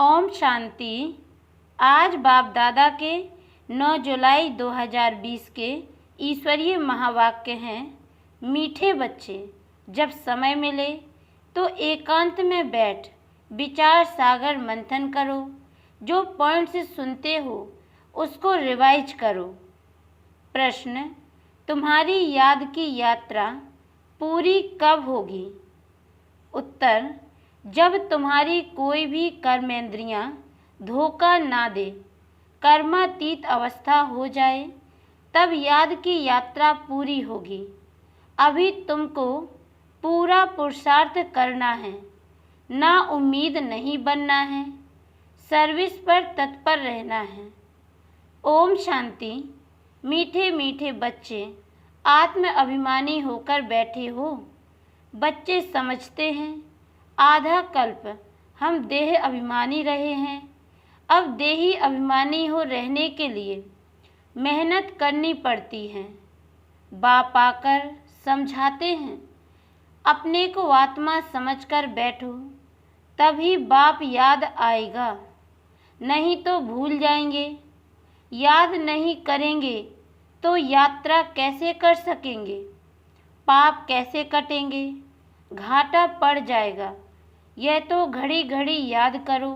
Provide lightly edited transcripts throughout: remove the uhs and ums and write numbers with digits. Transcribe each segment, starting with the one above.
ओम शांति। आज बाप दादा के 9 जुलाई 2020 के ईश्वरीय महावाक्य हैं। मीठे बच्चे, जब समय मिले तो एकांत में बैठ विचार सागर मंथन करो। जो पॉइंट्स सुनते हो उसको रिवाइज करो। प्रश्न, तुम्हारी याद की यात्रा पूरी कब होगी? उत्तर, जब तुम्हारी कोई भी कर्मेंद्रियां धोखा ना दे, कर्मातीत अवस्था हो जाए, तब याद की यात्रा पूरी होगी। अभी तुमको पूरा पुरुषार्थ करना है, ना उम्मीद नहीं बनना है, सर्विस पर तत्पर रहना है। ओम शांति। मीठे मीठे बच्चे, आत्म अभिमानी होकर बैठे हो। बच्चे समझते हैं आधा कल्प हम देह अभिमानी रहे हैं। अब देही अभिमानी हो रहने के लिए मेहनत करनी पड़ती है। बाप आकर समझाते हैं, अपने को आत्मा समझकर बैठो, तभी बाप याद आएगा, नहीं तो भूल जाएंगे। याद नहीं करेंगे तो यात्रा कैसे कर सकेंगे? पाप कैसे कटेंगे? घाटा पड़ जाएगा। यह तो घड़ी घड़ी याद करो,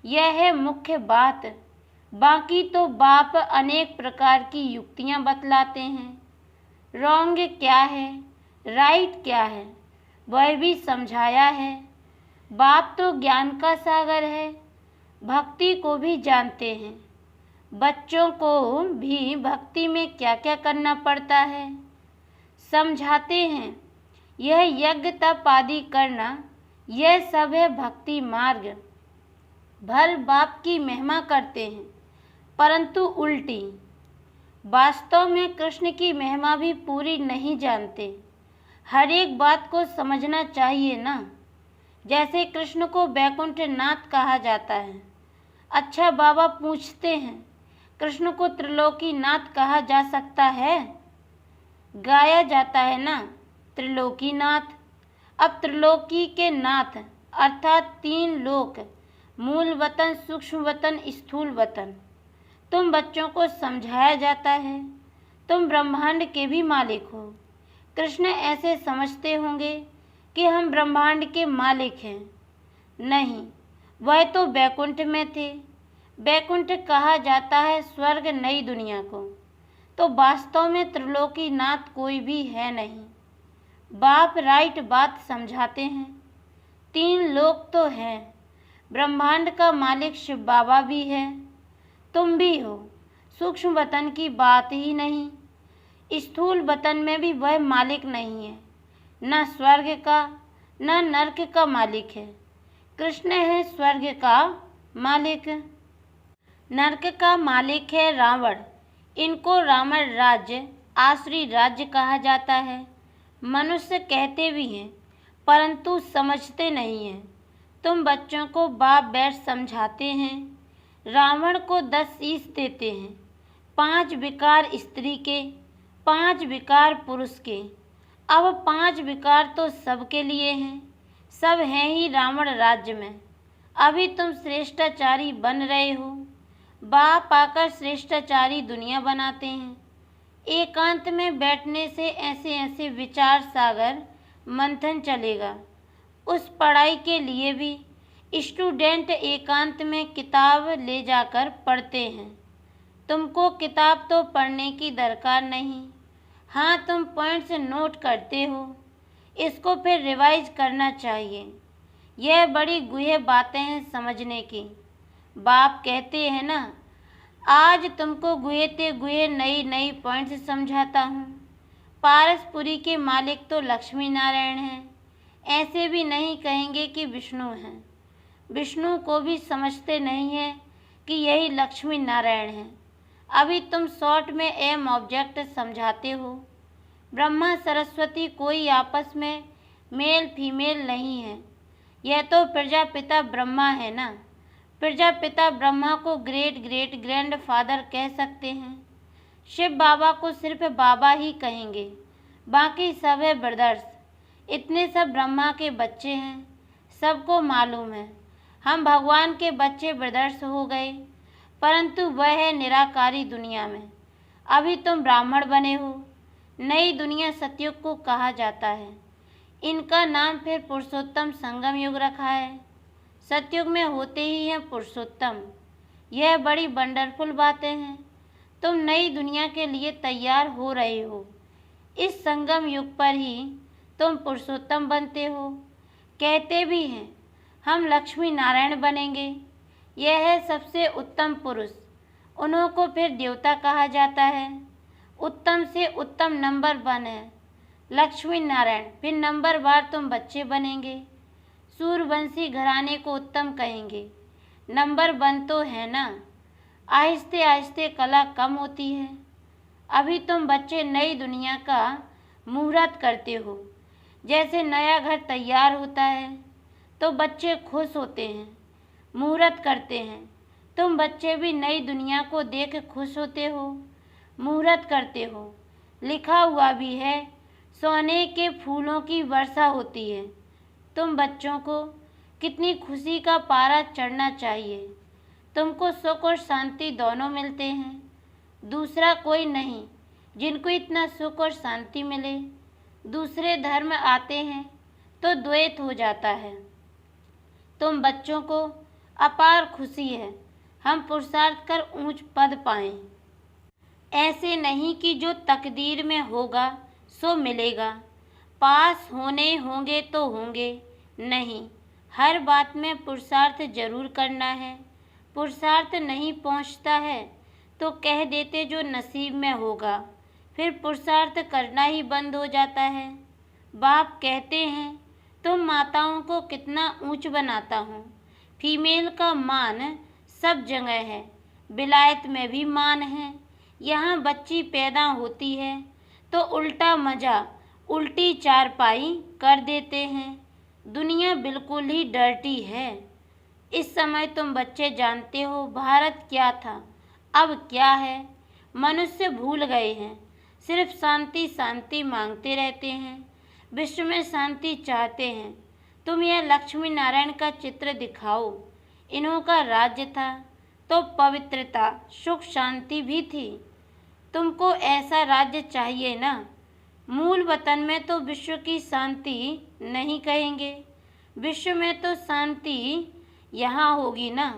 यह है मुख्य बात। बाकी तो बाप अनेक प्रकार की युक्तियां बतलाते हैं। रॉन्ग क्या है, राइट क्या है, वह भी समझाया है। बाप तो ज्ञान का सागर है, भक्ति को भी जानते हैं। बच्चों को भी भक्ति में क्या क्या करना पड़ता है समझाते हैं। यह यज्ञ तप आदि करना, यह सब है भक्ति मार्ग। भर बाप की महिमा करते हैं, परंतु उल्टी। वास्तव में कृष्ण की महिमा भी पूरी नहीं जानते। हर एक बात को समझना चाहिए ना। जैसे कृष्ण को बैकुंठ नाथ कहा जाता है। अच्छा, बाबा पूछते हैं, कृष्ण को त्रिलोकी नाथ कहा जा सकता है? गाया जाता है ना, त्रिलोकी नाथ। अब त्रिलोकी के नाथ अर्थात 3 लोक, मूल वतन, सूक्ष्म वतन, स्थूल वतन। तुम बच्चों को समझाया जाता है तुम ब्रह्मांड के भी मालिक हो। कृष्ण ऐसे समझते होंगे कि हम ब्रह्मांड के मालिक हैं। नहीं, वह तो बैकुंठ में थे। बैकुंठ कहा जाता है स्वर्ग, नई दुनिया को। तो वास्तव में त्रिलोकी नाथ कोई भी है नहीं। बाप राइट बात समझाते हैं। 3 लोक तो हैं। ब्रह्मांड का मालिक शिव बाबा भी है, तुम भी हो। सूक्ष्म वतन की बात ही नहीं। स्थूल वतन में भी वह मालिक नहीं है। न स्वर्ग का न नरक का मालिक है। कृष्ण है स्वर्ग का मालिक। नरक का मालिक है रावण। इनको रावण राज्य, आसुरी राज्य कहा जाता है। मनुष्य कहते भी हैं, परंतु समझते नहीं हैं। तुम बच्चों को बाप बैठ समझाते हैं। रावण को 10 शीश देते हैं, 5 विकार स्त्री के, 5 विकार पुरुष के। अब 5 विकार तो सबके लिए हैं, सब हैं ही रावण राज्य में। अभी तुम श्रेष्ठाचारी बन रहे हो। बाप आकर श्रेष्ठाचारी दुनिया बनाते हैं। एकांत में बैठने से ऐसे ऐसे विचार सागर मंथन चलेगा। उस पढ़ाई के लिए भी स्टूडेंट एकांत में किताब ले जाकर पढ़ते हैं। तुमको किताब तो पढ़ने की दरकार नहीं। हाँ, तुम पॉइंट्स नोट करते हो, इसको फिर रिवाइज करना चाहिए। यह बड़ी गुह्य बातें हैं समझने की। बाप कहते हैं ना, आज तुमको गुहेते गुहे नई नई पॉइंट्स समझाता हूँ। पारसपुरी के मालिक तो लक्ष्मी नारायण हैं। ऐसे भी नहीं कहेंगे कि विष्णु हैं। विष्णु को भी समझते नहीं है कि यही लक्ष्मी नारायण हैं। अभी तुम शॉर्ट में एम ऑब्जेक्ट समझाते हो। ब्रह्मा सरस्वती कोई आपस में मेल फीमेल नहीं है। यह तो प्रजापिता ब्रह्मा है ना। प्रजापिता ब्रह्मा को ग्रेट ग्रेट ग्रैंड फादर कह सकते हैं। शिव बाबा को सिर्फ बाबा ही कहेंगे, बाकी सब है ब्रदर्स। इतने सब ब्रह्मा के बच्चे हैं, सबको मालूम है। हम भगवान के बच्चे ब्रदर्स हो गए, परंतु वह है निराकारी दुनिया में। अभी तुम ब्राह्मण बने हो। नई दुनिया सतयुग को कहा जाता है। इनका नाम फिर पुरुषोत्तम संगम युग रखा है। सतयुग में होते ही हैं पुरुषोत्तम। यह बड़ी वंडरफुल बातें हैं। तुम नई दुनिया के लिए तैयार हो रहे हो। इस संगम युग पर ही तुम पुरुषोत्तम बनते हो। कहते भी हैं हम लक्ष्मी नारायण बनेंगे। यह है सबसे उत्तम पुरुष। उन्हों को फिर देवता कहा जाता है। उत्तम से उत्तम नंबर 1 है लक्ष्मी नारायण। फिर नंबर बार तुम बच्चे बनेंगे। सूर्यवंशी घराने को उत्तम कहेंगे। नंबर 1 तो है ना। आहिस्ते आहिस्ते कला कम होती है। अभी तुम बच्चे नई दुनिया का मुहूर्त करते हो। जैसे नया घर तैयार होता है तो बच्चे खुश होते हैं, मुहूर्त करते हैं। तुम बच्चे भी नई दुनिया को देख खुश होते हो, मुहूर्त करते हो। लिखा हुआ भी है सोने के फूलों की वर्षा होती है। तुम बच्चों को कितनी खुशी का पारा चढ़ना चाहिए। तुमको सुख और शांति दोनों मिलते हैं। दूसरा कोई नहीं जिनको इतना सुख और शांति मिले। दूसरे धर्म आते हैं तो द्वैत हो जाता है। तुम बच्चों को अपार खुशी है हम पुरुषार्थ कर ऊंच पद पाएं। ऐसे नहीं कि जो तकदीर में होगा सो मिलेगा। पास होने होंगे तो होंगे, नहीं, हर बात में पुरुषार्थ जरूर करना है। पुरुषार्थ नहीं पहुंचता है तो कह देते जो नसीब में होगा। फिर पुरुषार्थ करना ही बंद हो जाता है। बाप कहते हैं तुम माताओं को कितना ऊंच बनाता हूँ। फीमेल का मान सब जगह है। विलायत में भी मान है। यहाँ बच्ची पैदा होती है तो उल्टा मजा, उल्टी चारपाई कर देते हैं। दुनिया बिल्कुल ही डर्टी है। इस समय तुम बच्चे जानते हो भारत क्या था, अब क्या है। मनुष्य भूल गए हैं। सिर्फ शांति शांति मांगते रहते हैं। विश्व में शांति चाहते हैं। तुम यह लक्ष्मी नारायण का चित्र दिखाओ। इन्हों का राज्य था तो पवित्रता, सुख, शांति भी थी। तुमको ऐसा राज्य चाहिए ना। मूल वतन में तो विश्व की शांति नहीं कहेंगे। विश्व में तो शांति यहाँ होगी ना।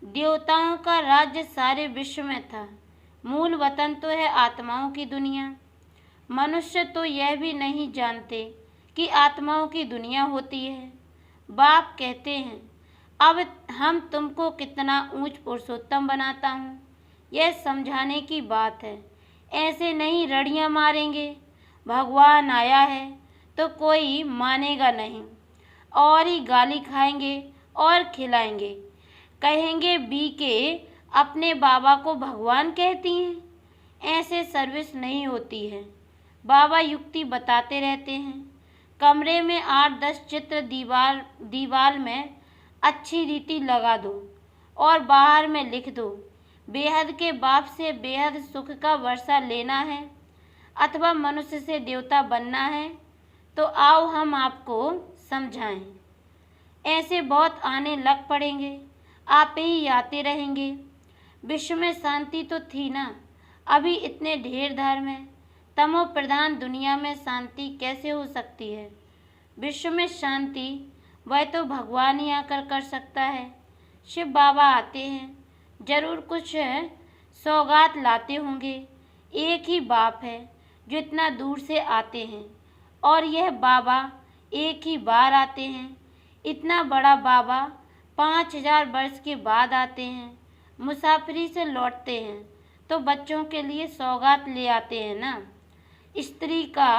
देवताओं का राज्य सारे विश्व में था। मूल वतन तो है आत्माओं की दुनिया। मनुष्य तो यह भी नहीं जानते कि आत्माओं की दुनिया होती है। बाप कहते हैं अब हम तुमको कितना ऊंच पुरुषोत्तम बनाता हूँ, यह समझाने की बात है। ऐसे नहीं रड़ियाँ मारेंगे भगवान आया है तो कोई मानेगा नहीं, और ही गाली खाएंगे और खिलाएंगे। कहेंगे बी के अपने बाबा को भगवान कहती हैं। ऐसे सर्विस नहीं होती है। बाबा युक्ति बताते रहते हैं। कमरे में 8-10 चित्र दीवार में अच्छी रीति लगा दो और बाहर में लिख दो बेहद के बाप से बेहद सुख का वर्षा लेना है अथवा मनुष्य से देवता बनना है तो आओ हम आपको समझाएं। ऐसे बहुत आने लग पड़ेंगे, आप ही आते रहेंगे। विश्व में शांति तो थी ना, अभी इतने ढेर धर्म हैं। तमो प्रधान दुनिया में शांति कैसे हो सकती है। विश्व में शांति वह तो भगवान ही आकर कर सकता है। शिव बाबा आते हैं, जरूर कुछ सौगात लाते होंगे। एक ही बाप है जो इतना दूर से आते हैं और यह बाबा एक ही बार आते हैं। इतना बड़ा बाबा 5000 वर्ष के बाद आते हैं। मुसाफिरी से लौटते हैं तो बच्चों के लिए सौगात ले आते हैं ना। स्त्री का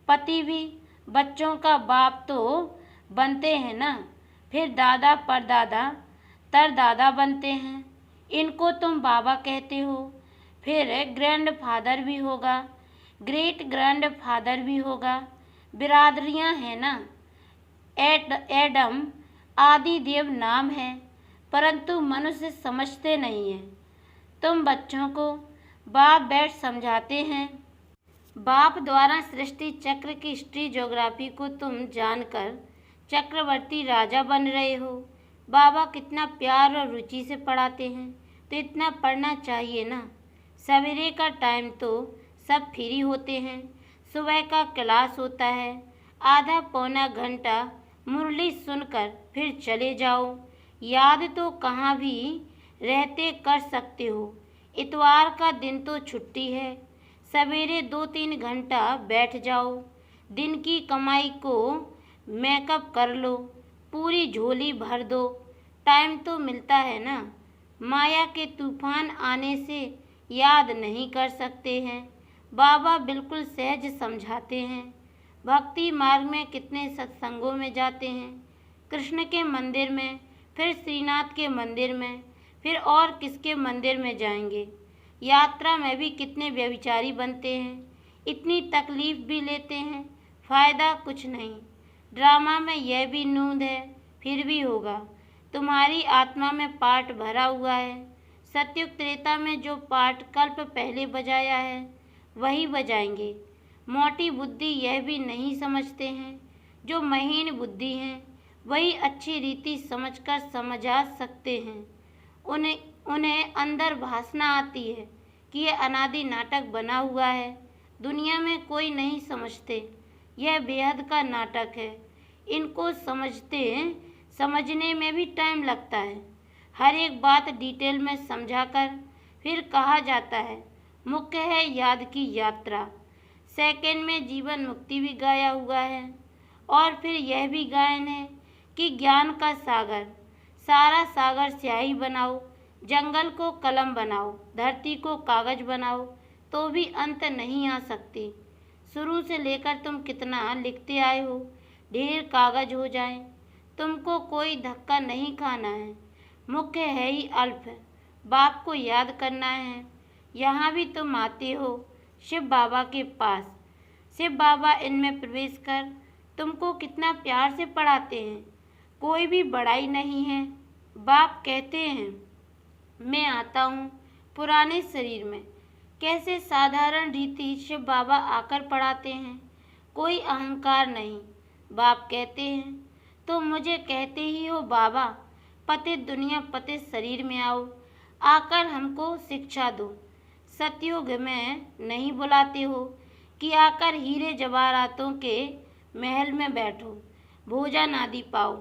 पति भी बच्चों का बाप तो बनते हैं ना। फिर दादा परदादा तरदादा बनते हैं। इनको तुम बाबा कहते हो। फिर ग्रैंड फादर भी होगा, ग्रेट ग्रैंड फादर भी होगा। बिरादरियां हैं ना। एडम आदि देव नाम है, परंतु मनुष्य समझते नहीं हैं। तुम बच्चों को बाप बैठ समझाते हैं। बाप द्वारा सृष्टि चक्र की हिस्ट्री ज्योग्राफी को तुम जानकर चक्रवर्ती राजा बन रहे हो। बाबा कितना प्यार और रुचि से पढ़ाते हैं, तो इतना पढ़ना चाहिए ना। सवेरे का टाइम तो सब फ्री होते हैं, सुबह का क्लास होता है, आधा पौना घंटा मुरली सुनकर फिर चले जाओ। याद तो कहाँ भी रहते कर सकते हो। इतवार का दिन तो छुट्टी है, सवेरे 2-3 घंटा बैठ जाओ। दिन की कमाई को मेकअप कर लो, पूरी झोली भर दो। टाइम तो मिलता है ना। माया के तूफान आने से याद नहीं कर सकते हैं। बाबा बिल्कुल सहज समझाते हैं। भक्ति मार्ग में कितने सत्संगों में जाते हैं, कृष्ण के मंदिर में, फिर श्रीनाथ के मंदिर में, फिर और किसके मंदिर में जाएंगे। यात्रा में भी कितने व्यभिचारी बनते हैं, इतनी तकलीफ भी लेते हैं, फ़ायदा कुछ नहीं। ड्रामा में यह भी नूंद है, फिर भी होगा। तुम्हारी आत्मा में पाठ भरा हुआ है। सत्युग त्रेता में जो पाठ कल्प पहले बजाया है वही बजाएंगे। मोटी बुद्धि यह भी नहीं समझते हैं। जो महीन बुद्धि हैं वही अच्छी रीति समझकर समझा सकते हैं। उन्हें अंदर भासना आती है कि यह अनादि नाटक बना हुआ है। दुनिया में कोई नहीं समझते, यह बेहद का नाटक है। इनको समझने में भी टाइम लगता है। हर एक बात डिटेल में समझाकर फिर कहा जाता है। मुख्य है याद की यात्रा। सेकंड में जीवन मुक्ति भी गाया हुआ है, और फिर यह भी गायन है कि ज्ञान का सागर, सारा सागर स्याही बनाओ, जंगल को कलम बनाओ, धरती को कागज बनाओ, तो भी अंत नहीं आ सकती। शुरू से लेकर तुम कितना लिखते आए हो, ढेर कागज हो जाए, तुमको कोई धक्का नहीं खाना है। मुख्य है ही अल्प, बाप को याद करना है। यहाँ भी तुम आते हो शिव बाबा के पास। शिव बाबा इनमें प्रवेश कर तुमको कितना प्यार से पढ़ाते हैं, कोई भी बड़ाई नहीं है। बाप कहते हैं मैं आता हूँ पुराने शरीर में। कैसे साधारण रीति शिव बाबा आकर पढ़ाते हैं, कोई अहंकार नहीं। बाप कहते हैं तो मुझे कहते ही हो बाबा, पतित दुनिया पतित शरीर में आओ, आकर हमको शिक्षा दो। सतयुग में नहीं बुलाते हो कि आकर हीरे जवाहरातों के महल में बैठो, भोजन आदि पाओ।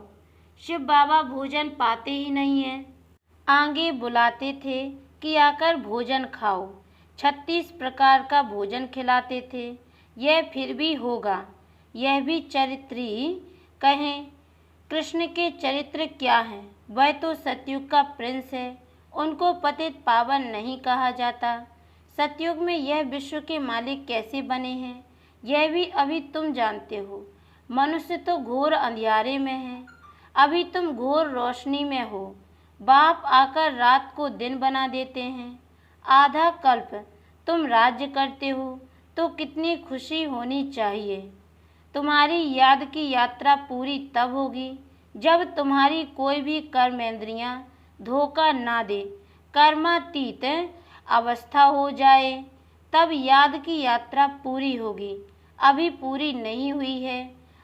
शिव बाबा भोजन पाते ही नहीं हैं। आगे बुलाते थे कि आकर भोजन खाओ, 36 प्रकार का भोजन खिलाते थे। यह फिर भी होगा, यह भी चरित्री कहें। कृष्ण के चरित्र क्या हैं? वह तो सतयुग का प्रिंस है, उनको पतित पावन नहीं कहा जाता। सतयुग में यह विश्व के मालिक कैसे बने हैं, यह भी अभी तुम जानते हो। मनुष्य तो घोर अंधियारे में है, अभी तुम घोर रोशनी में हो। बाप आकर रात को दिन बना देते हैं। आधा कल्प तुम राज्य करते हो तो कितनी खुशी होनी चाहिए। तुम्हारी याद की यात्रा पूरी तब होगी जब तुम्हारी कोई भी कर्मेंद्रियां धोखा ना दे, कर्मातीत अवस्था हो जाए, तब याद की यात्रा पूरी होगी। अभी पूरी नहीं हुई है,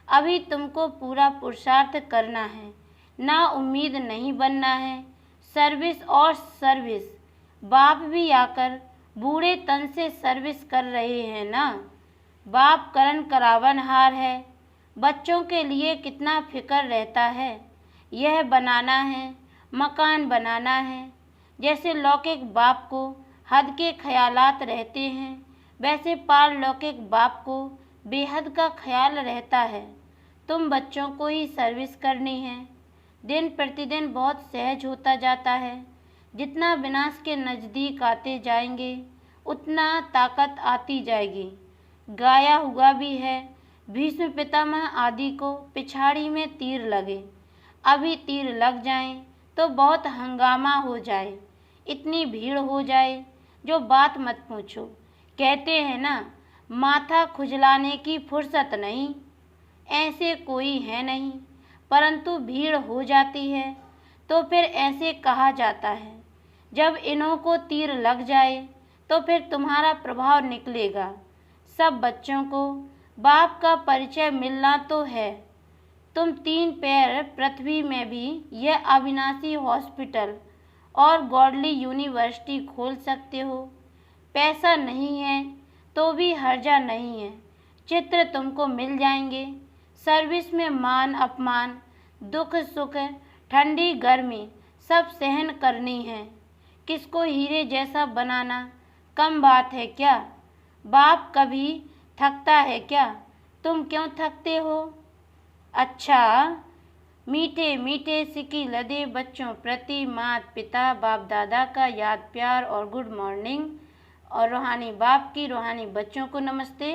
अभी तुमको पूरा पुरुषार्थ करना है, ना उम्मीद नहीं बनना है। सर्विस और सर्विस, बाप भी आकर बूढ़े तन से सर्विस कर रहे हैं ना। बाप करण करावनहार है, बच्चों के लिए कितना फिक्र रहता है। यह बनाना है, मकान बनाना है। जैसे लौकिक बाप को हद के ख्यालात रहते हैं, वैसे पारलौकिक बाप को बेहद का ख्याल रहता है। तुम बच्चों को ही सर्विस करनी है। दिन प्रतिदिन बहुत सहज होता जाता है। जितना विनाश के नज़दीक आते जाएंगे उतना ताकत आती जाएगी। गाया हुआ भी है, भीष्म पितामह आदि को पिछाड़ी में तीर लगे, अभी तीर लग जाएं तो बहुत हंगामा हो जाए, इतनी भीड़ हो जाए जो बात मत पूछो। कहते हैं ना, माथा खुजलाने की फुर्सत नहीं, ऐसे कोई है नहीं, परंतु भीड़ हो जाती है तो फिर ऐसे कहा जाता है। जब इन्हों को तीर लग जाए तो फिर तुम्हारा प्रभाव निकलेगा। सब बच्चों को बाप का परिचय मिलना तो है, तुम 3 पैर पृथ्वी में भी यह अविनाशी हॉस्पिटल और गॉडली यूनिवर्सिटी खोल सकते हो। पैसा नहीं है तो भी हर्जा नहीं है, चित्र तुमको मिल जाएंगे। सर्विस में मान अपमान, दुख सुख, ठंडी गर्मी सब सहन करनी है। किसको हीरे जैसा बनाना कम बात है क्या? बाप कभी थकता है क्या? तुम क्यों थकते हो? अच्छा, मीठे मीठे सिकी लदे बच्चों प्रति माता पिता बाप दादा का याद प्यार और गुड मॉर्निंग। और रूहानी बाप की रूहानी बच्चों को नमस्ते।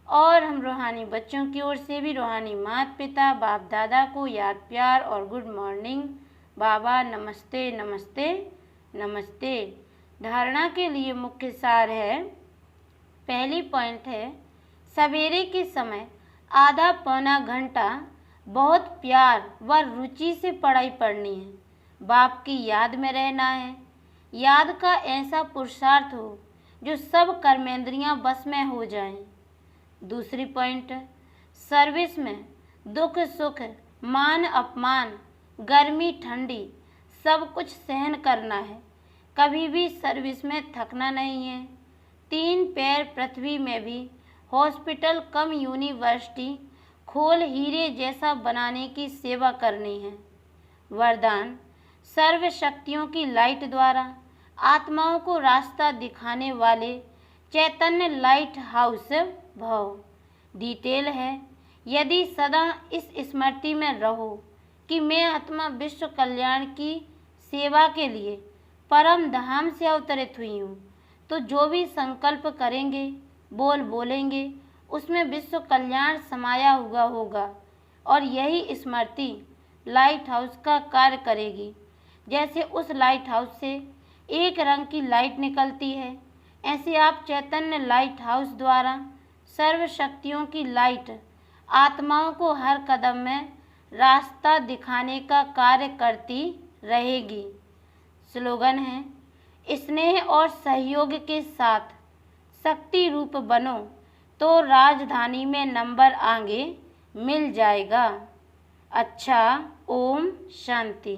और हम रूहानी बच्चों की ओर से भी रूहानी माता पिता बाप दादा को याद प्यार और गुड मॉर्निंग। बाबा नमस्ते नमस्ते नमस्ते। धारणा के लिए मुख्य सार है, पहली पॉइंट है, सवेरे के समय आधा पौना घंटा बहुत प्यार व रुचि से पढ़ाई पढ़नी है। बाप की याद में रहना है। याद का ऐसा पुरुषार्थ हो जो सब कर्मेंद्रियां बस में हो जाएं। दूसरी पॉइंट, सर्विस में दुख सुख, मान अपमान, गर्मी ठंडी सब कुछ सहन करना है। कभी भी सर्विस में थकना नहीं है। 3 पैर पृथ्वी में भी हॉस्पिटल कम यूनिवर्सिटी खोल हीरे जैसा बनाने की सेवा करनी है। वरदान, सर्व शक्तियों की लाइट द्वारा आत्माओं को रास्ता दिखाने वाले चैतन्य लाइट हाउस भव। डिटेल है, यदि सदा इस स्मृति में रहो कि मैं आत्मा विश्व कल्याण की सेवा के लिए परम धाम से अवतरित हुई हूँ, तो जो भी संकल्प करेंगे, बोलेंगे, उसमें विश्व कल्याण समाया हुआ होगा। और यही स्मृति लाइट हाउस का कार्य करेगी। जैसे उस लाइट हाउस से एक रंग की लाइट निकलती है, ऐसे आप चैतन्य लाइट हाउस द्वारा सर्व शक्तियों की लाइट आत्माओं को हर कदम में रास्ता दिखाने का कार्य करती रहेगी। स्लोगन है, स्नेह और सहयोग के साथ शक्ति रूप बनो तो राजधानी में नंबर आगे मिल जाएगा। अच्छा, ओम शांति।